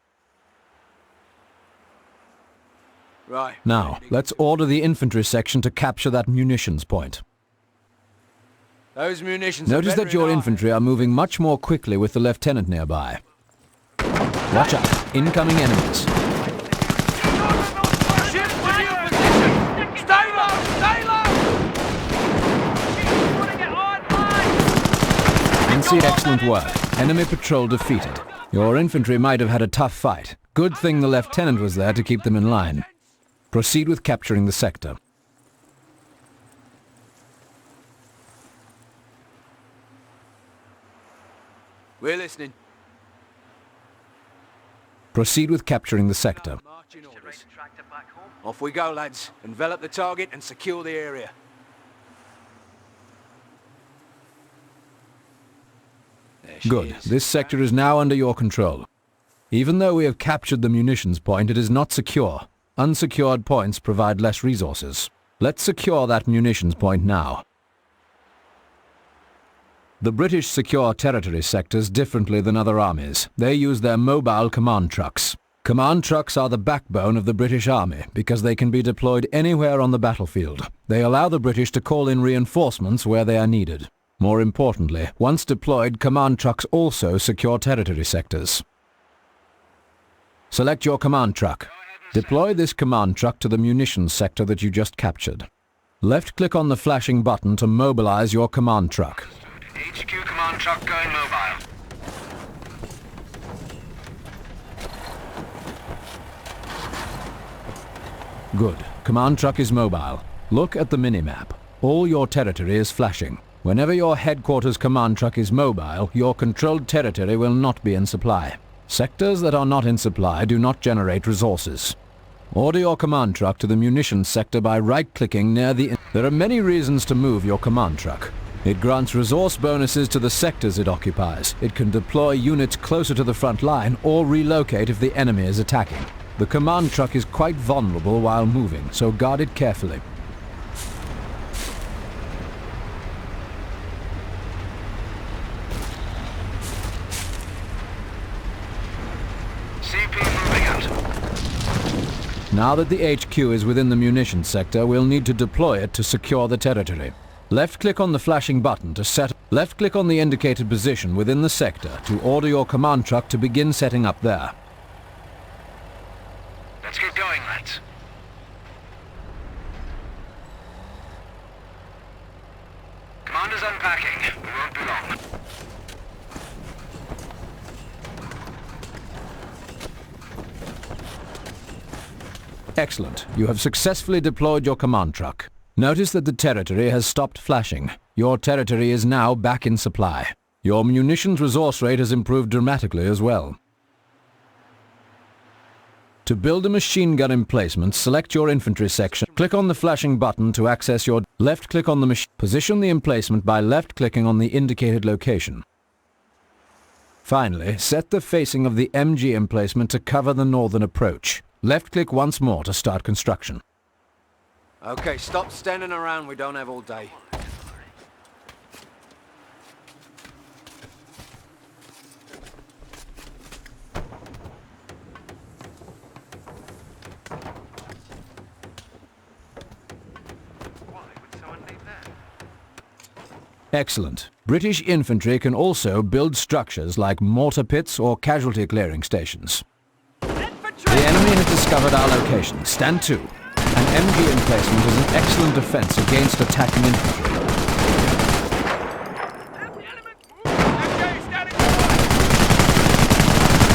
Speaker 2: Right.
Speaker 4: Now, let's order the infantry section to capture that munitions point.
Speaker 2: Those munitions.
Speaker 4: Notice that your infantry are moving much more quickly with the lieutenant nearby. Watch out. Incoming enemies.
Speaker 2: Shift to new position. Stay low. Stay low.
Speaker 4: Concede excellent work. Enemy patrol defeated. Your infantry might have had a tough fight. Good thing the lieutenant was there to keep them in line. Proceed with capturing the sector.
Speaker 6: We're listening.
Speaker 4: Proceed with capturing the sector.
Speaker 6: Marching orders. Off we go, lads. Envelop the target and secure the area. There she
Speaker 4: Good.
Speaker 6: is.
Speaker 4: This sector is now under your control. Even though we have captured the munitions point, it is not secure. Unsecured points provide less resources. Let's secure that munitions point now. The British secure territory sectors differently than other armies. They use their mobile command trucks. Command trucks are the backbone of the British Army because they can be deployed anywhere on the battlefield. They allow the British to call in reinforcements where they are needed. More importantly, once deployed, command trucks also secure territory sectors. Select your command truck. Deploy this command truck to the munitions sector that you just captured. Left-click on the flashing button to mobilize your command truck.
Speaker 5: HQ command truck going mobile.
Speaker 4: Good. Command truck is mobile. Look at the minimap. All your territory is flashing. Whenever your headquarters command truck is mobile, your controlled territory will not be in supply. Sectors that are not in supply do not generate resources. Order your command truck to the munitions sector by right-clicking near the... There are many reasons to move your command truck. It grants resource bonuses to the sectors it occupies. It can deploy units closer to the front line or relocate if the enemy is attacking. The command truck is quite vulnerable while moving, so guard it carefully.
Speaker 5: CP moving out.
Speaker 4: Now that the HQ is within the munitions sector, we'll need to deploy it to secure the territory. Left-click on the flashing button to set... Left-click on the indicated position within the sector to order your command truck to begin setting up there.
Speaker 5: Let's get going, lads. Commander's unpacking. We won't be long.
Speaker 4: Excellent. You have successfully deployed your command truck. Notice that the territory has stopped flashing. Your territory is now back in supply. Your munitions resource rate has improved dramatically as well. To build a machine gun emplacement, select your infantry section. Click on the flashing button to access your... Left-click on the machine. Position the emplacement by left-clicking on the indicated location. Finally, set the facing of the MG emplacement to cover the northern approach. Left-click once more to start construction.
Speaker 6: Okay, stop standing around. We don't have all day.
Speaker 4: Excellent. British infantry can also build structures like mortar pits or casualty clearing stations. The enemy has discovered our location. Stand to. An MG emplacement is an excellent defense against attacking infantry.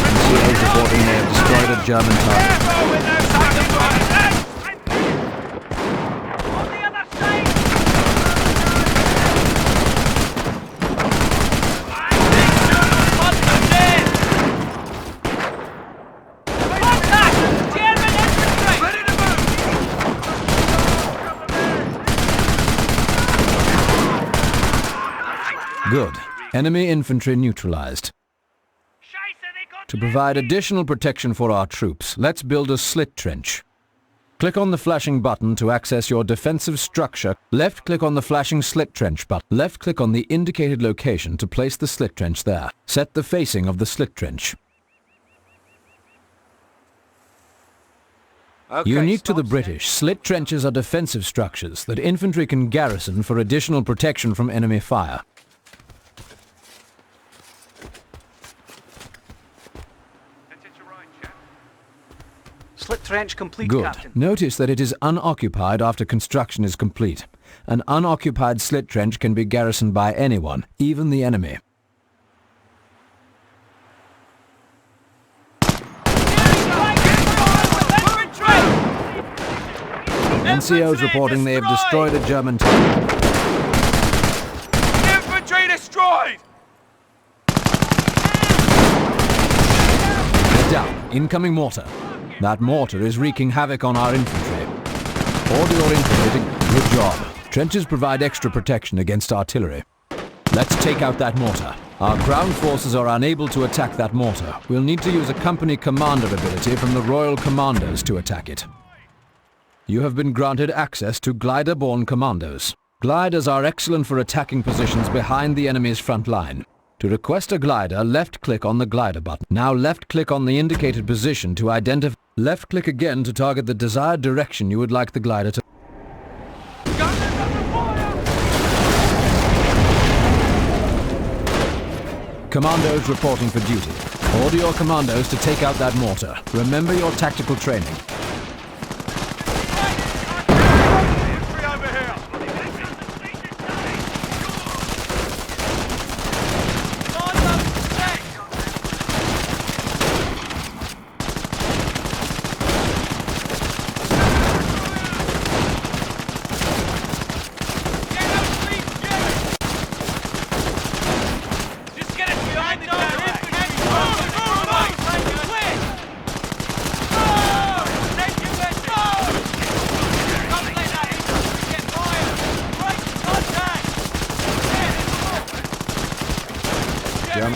Speaker 4: NCOs reporting they have destroyed a German target. Good. Enemy infantry neutralized. To provide additional protection for our troops, let's build a slit trench. Click on the flashing button to access your defensive structure. Left-click on the flashing slit trench button. Left-click on the indicated location to place the slit trench there. Set the facing of the slit trench.
Speaker 6: Okay,
Speaker 4: Unique to the
Speaker 6: stop
Speaker 4: British, slit trenches are defensive structures that infantry can garrison for additional protection from enemy fire.
Speaker 2: Slit trench complete,
Speaker 4: Good.
Speaker 2: Captain.
Speaker 4: Notice that it is unoccupied after construction is complete. An unoccupied slit trench can be garrisoned by anyone, even the enemy. NCOs reporting they have destroyed a German tank.
Speaker 2: Infantry destroyed!
Speaker 4: Incoming mortar. That mortar is wreaking havoc on our infantry. Order your infantry. Good job. Trenches provide extra protection against artillery. Let's take out that mortar. Our ground forces are unable to attack that mortar. We'll need to use a company commander ability from the Royal Commandos to attack it. You have been granted access to glider-borne commandos. Gliders are excellent for attacking positions behind the enemy's front line. To request a glider, left-click on the glider button. Now left-click on the indicated position to identify. Left-click again to target the desired direction you would like the glider to. Commandos reporting for duty. Order your commandos to take out that mortar. Remember your tactical training.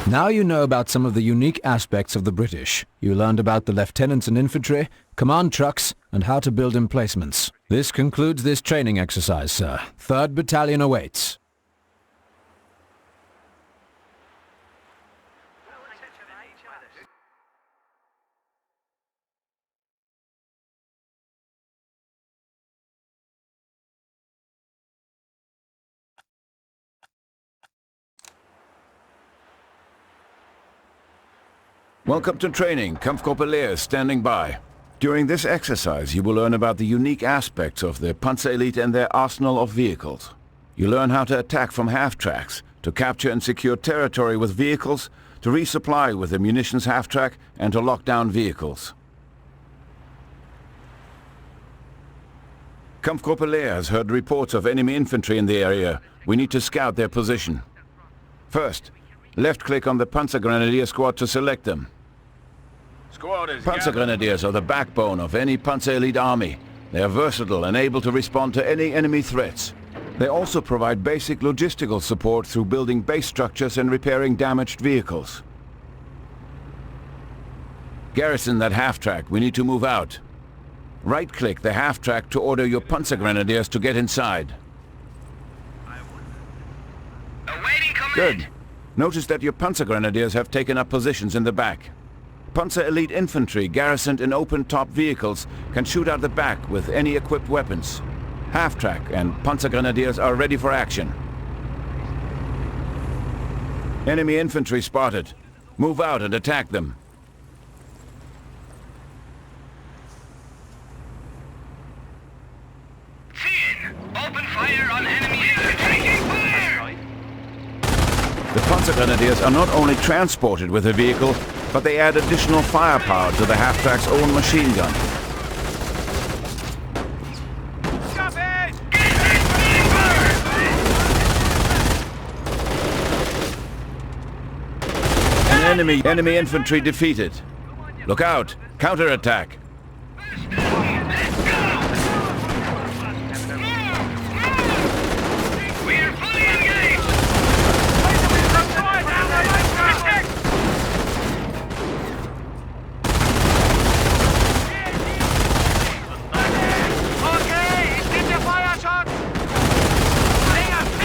Speaker 4: Now you know about some of the unique aspects of the British. You learned about the lieutenants and infantry, command trucks, and how to build emplacements. This concludes this training exercise, sir. 3rd Battalion awaits.
Speaker 7: Welcome to training. Kampfgruppe standing by. During this exercise, you will learn about the unique aspects of the Panzer Elite and their arsenal of vehicles. You learn how to attack from half-tracks, to capture and secure territory with vehicles, to resupply with the munitions half-track, and to lock down vehicles. Kampfgruppe has heard reports of enemy infantry in the area. We need to scout their position. First, left-click on the Panzer Grenadier squad to select them. Panzer Grenadiers are the backbone of any Panzer Elite army. They are versatile and able to respond to any enemy threats. They also provide basic logistical support through building base structures and repairing damaged vehicles. Garrison that half-track. We need to move out. Right-click the half-track to order your Panzer Grenadiers to get inside.
Speaker 5: Awaiting command.
Speaker 7: Good. Notice that your Panzer Grenadiers have taken up positions in the back. Panzer Elite infantry garrisoned in open-top vehicles can shoot out the back with any equipped weapons. Half-track and Panzer Grenadiers are ready for action. Enemy infantry spotted. Move out and attack them.
Speaker 5: Open fire on enemy infantry. Taking fire!
Speaker 7: The Panzer Grenadiers are not only transported with a vehicle, but they add additional firepower to the half-track's own machine gun. Enemy infantry defeated. Look out! Counterattack!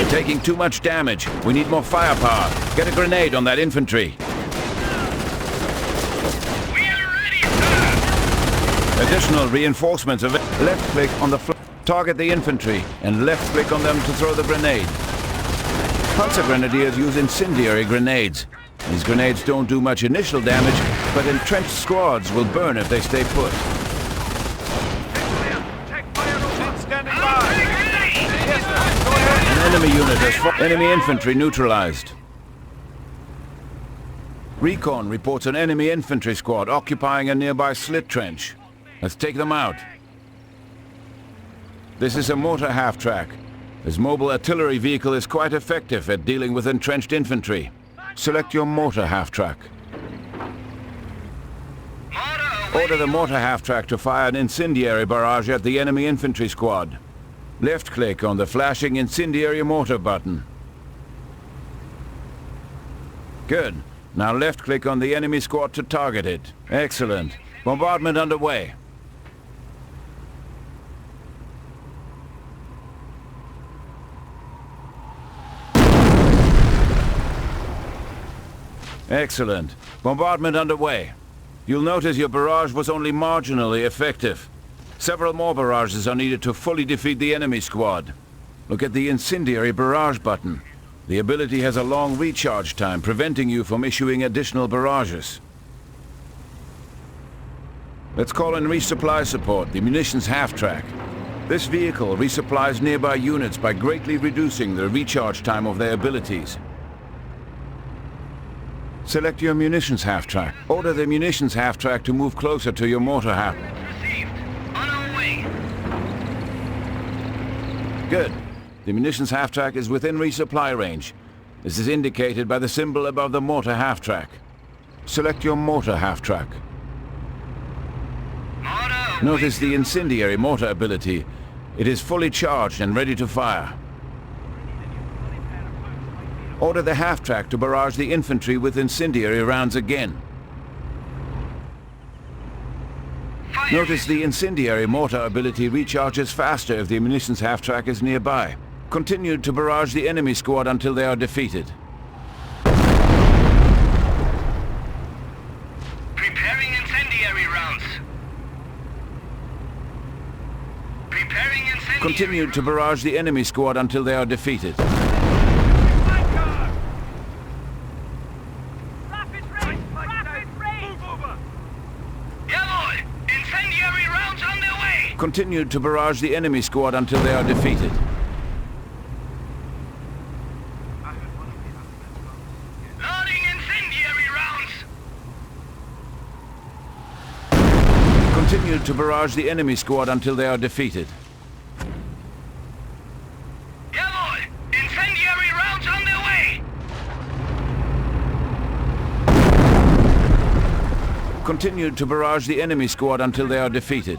Speaker 7: Taking too much damage. We need more firepower. Get a grenade on that infantry.
Speaker 5: We are ready, sir!
Speaker 7: Additional reinforcements of left-click on the target the infantry and left-click on them to throw the grenade. Panzer Grenadiers use incendiary grenades. These grenades don't do much initial damage, but entrenched squads will burn if they stay put. Enemy unit has enemy infantry neutralized. Recon reports an enemy infantry squad occupying a nearby slit trench. Let's take them out. This is a mortar half-track. This mobile artillery vehicle is quite effective at dealing with entrenched infantry. Select your mortar half-track.
Speaker 5: Mortar
Speaker 7: Order the mortar half-track to fire an incendiary barrage at the enemy infantry squad. Left-click on the flashing incendiary mortar button. Good. Now left-click on the enemy squad to target it. Excellent. Bombardment underway. Excellent. Bombardment underway. You'll notice your barrage was only marginally effective. Several more barrages are needed to fully defeat the enemy squad. Look at the incendiary barrage button. The ability has a long recharge time, preventing you from issuing additional barrages. Let's call in resupply support, the munitions half-track. This vehicle resupplies nearby units by greatly reducing the recharge time of their abilities. Select your munitions half-track. Order the munitions half-track to move closer to your mortar half.
Speaker 5: Received. On our way.
Speaker 7: Good. The munitions half-track is within resupply range. This is indicated by the symbol above the mortar half-track. Select your mortar half-track. Notice the incendiary mortar ability. It is fully charged and ready to fire. Order the half-track to barrage the infantry with incendiary rounds again. Notice the incendiary mortar ability recharges faster if the munitions half-track is nearby. Continue to barrage the enemy squad until they are defeated.
Speaker 5: Preparing incendiary rounds. Preparing incendiary.
Speaker 7: Continue to barrage the enemy squad until they are defeated. Continue to barrage the enemy squad until they are defeated.
Speaker 5: Loading incendiary rounds.
Speaker 7: Continue to barrage the enemy squad until they are defeated.
Speaker 5: Jawohl! Incendiary rounds on their way.
Speaker 7: Continue to barrage the enemy squad until they are defeated.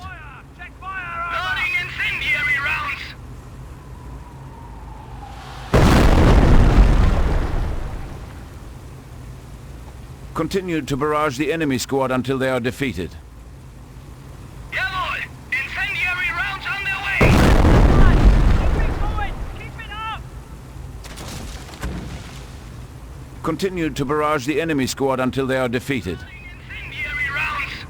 Speaker 7: Continue to barrage the enemy squad until they are defeated.
Speaker 5: Jawohl! Incendiary rounds on their way!
Speaker 2: Keep it up!
Speaker 7: Continue to barrage the enemy squad until they are defeated.
Speaker 5: Incendiary rounds!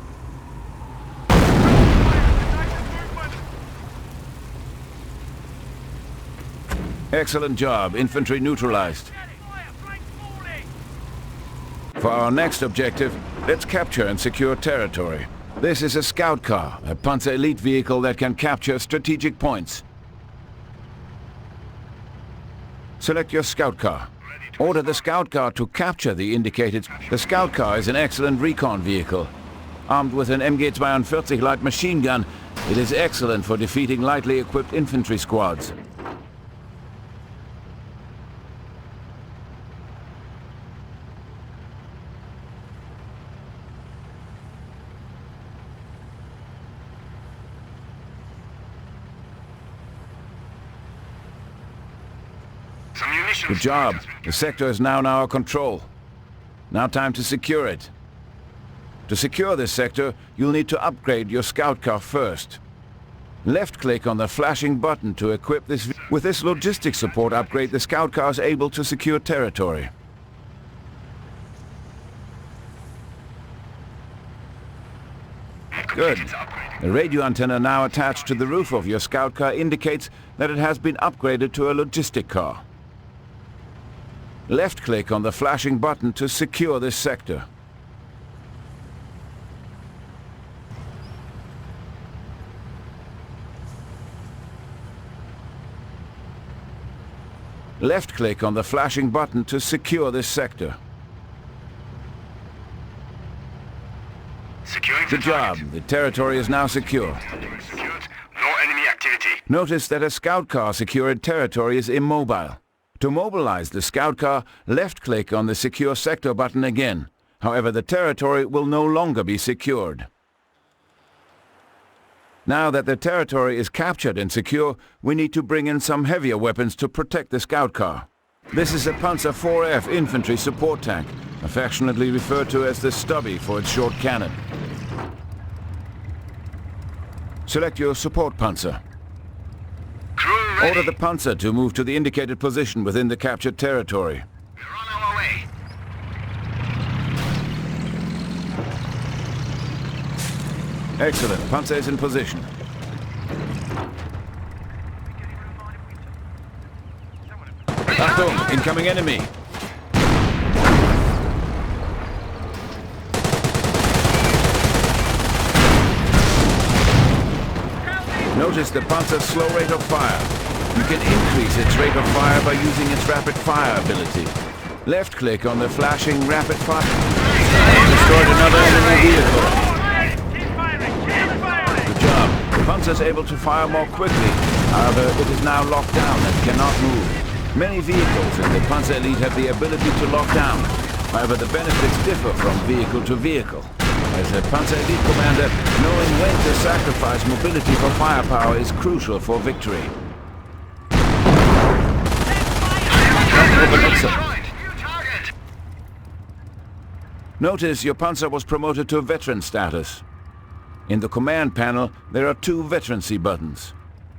Speaker 7: Excellent job. Infantry neutralized. For our next objective, let's capture and secure territory. This is a scout car, a Panzer Elite vehicle that can capture strategic points. Select your scout car. Order the scout car to capture the indicated... The scout car is an excellent recon vehicle. Armed with an MG-42 light machine gun, it is excellent for defeating lightly equipped infantry squads. Good job. The sector is now in our control. Now time to secure it. To secure this sector, you'll need to upgrade your scout car first. Left-click on the flashing button to equip this. With this logistics support upgrade, the scout car is able to secure territory. Good. The radio antenna now attached to the roof of your scout car indicates that it has been upgraded to a logistic car. Left-click on the flashing button to secure this sector. Left-click on the flashing button to secure this sector.
Speaker 5: Securing
Speaker 7: Good job. The territory is now secure.
Speaker 5: Secured. No enemy activity.
Speaker 7: Notice that a scout car secured territory is immobile. To mobilize the scout car, left-click on the Secure Sector button again. However, the territory will no longer be secured. Now that the territory is captured and secure, we need to bring in some heavier weapons to protect the scout car. This is a Panzer IV-F infantry support tank, affectionately referred to as the Stubby for its short cannon. Select your support Panzer.
Speaker 5: Crew ready.
Speaker 7: Order the Panzer to move to the indicated position within the captured territory.
Speaker 5: We're on our way.
Speaker 7: Excellent. Panzer is in position. Achtung! Incoming enemy! Notice the Panzer's slow rate of fire. You can increase its rate of fire by using its rapid fire ability. Left-click on the flashing rapid fire. Destroyed another enemy vehicle. Good job. The Panzer is able to fire more quickly. However, it is now locked down and cannot move. Many vehicles in the Panzer Elite have the ability to lock down. However, the benefits differ from vehicle to vehicle. As a Panzer Elite commander, knowing when to sacrifice mobility for firepower is crucial for victory. Notice your Panzer was promoted to veteran status. In the command panel, there are 2 veterancy buttons.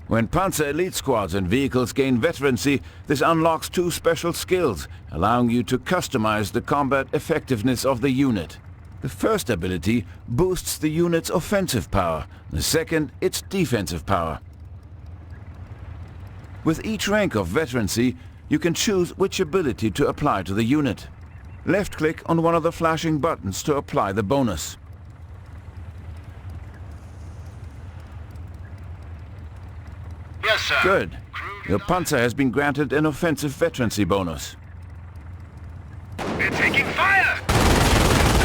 Speaker 7: When Panzer Elite squads and vehicles gain veterancy, this unlocks 2 special skills, allowing you to customize the combat effectiveness of the unit. The first ability boosts the unit's offensive power, the second its defensive power. With each rank of veterancy, you can choose which ability to apply to the unit. Left-click on one of the flashing buttons to apply the bonus.
Speaker 5: Yes, sir.
Speaker 7: Good. Your Panzer has been granted an offensive veterancy bonus.
Speaker 5: We're taking fire!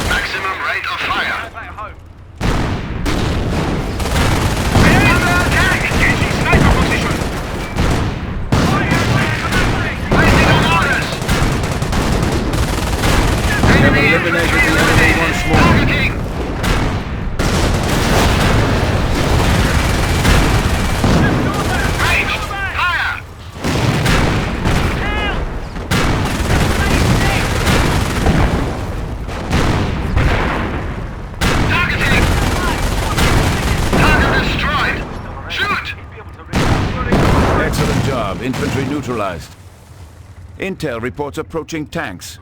Speaker 5: Maximum rate of fire. We're under attack! Engaging sniper position! Waiting on orders!
Speaker 7: We have eliminated the enemy once more.
Speaker 5: Targeting! Range! Fire! Targeting! Target destroyed! Shoot!
Speaker 7: Excellent job. Infantry neutralized. Intel reports approaching tanks.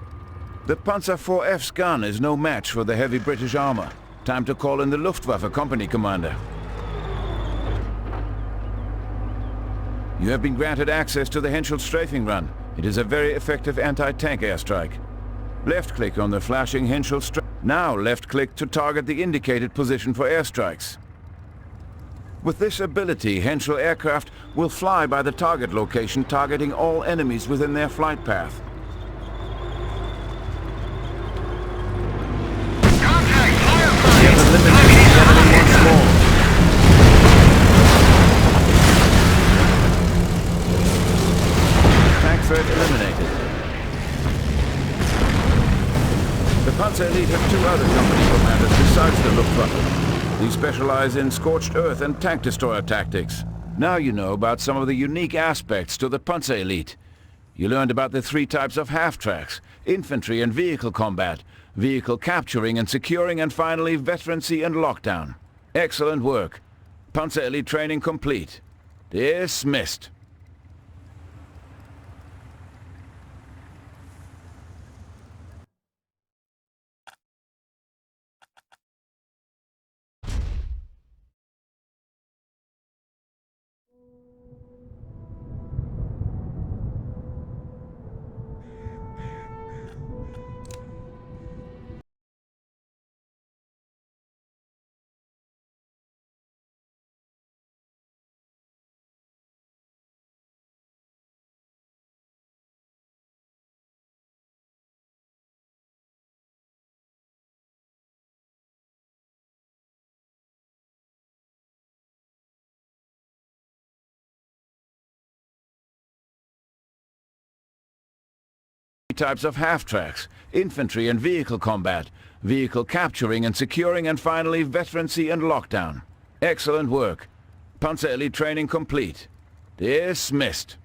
Speaker 7: The Panzer IV-F's gun is no match for the heavy British armor. Time to call in the Luftwaffe company commander. You have been granted access to the Henschel strafing run. It is a very effective anti-tank airstrike. Left-click on the flashing Henschel strike. Now left-click to target the indicated position for airstrikes. With this ability, Henschel aircraft will fly by the target location, targeting all enemies within their flight path.
Speaker 5: Contact! Fire!
Speaker 7: We have eliminated the enemy once more. Tank threat eliminated. The Panzer Elite have 2 other company commanders besides the Luftwaffe. These specialize in scorched earth and tank destroyer tactics. Now you know about some of the unique aspects to the Panzer Elite. You learned about the 3 types of half-tracks: infantry and vehicle combat, vehicle capturing and securing, and finally veterancy and lockdown. Excellent work. Panzer Elite training complete. Dismissed. Types of half-tracks: infantry and vehicle combat, vehicle capturing and securing, and finally veterancy and lockdown. Excellent work. Panzer Elite training complete. Dismissed.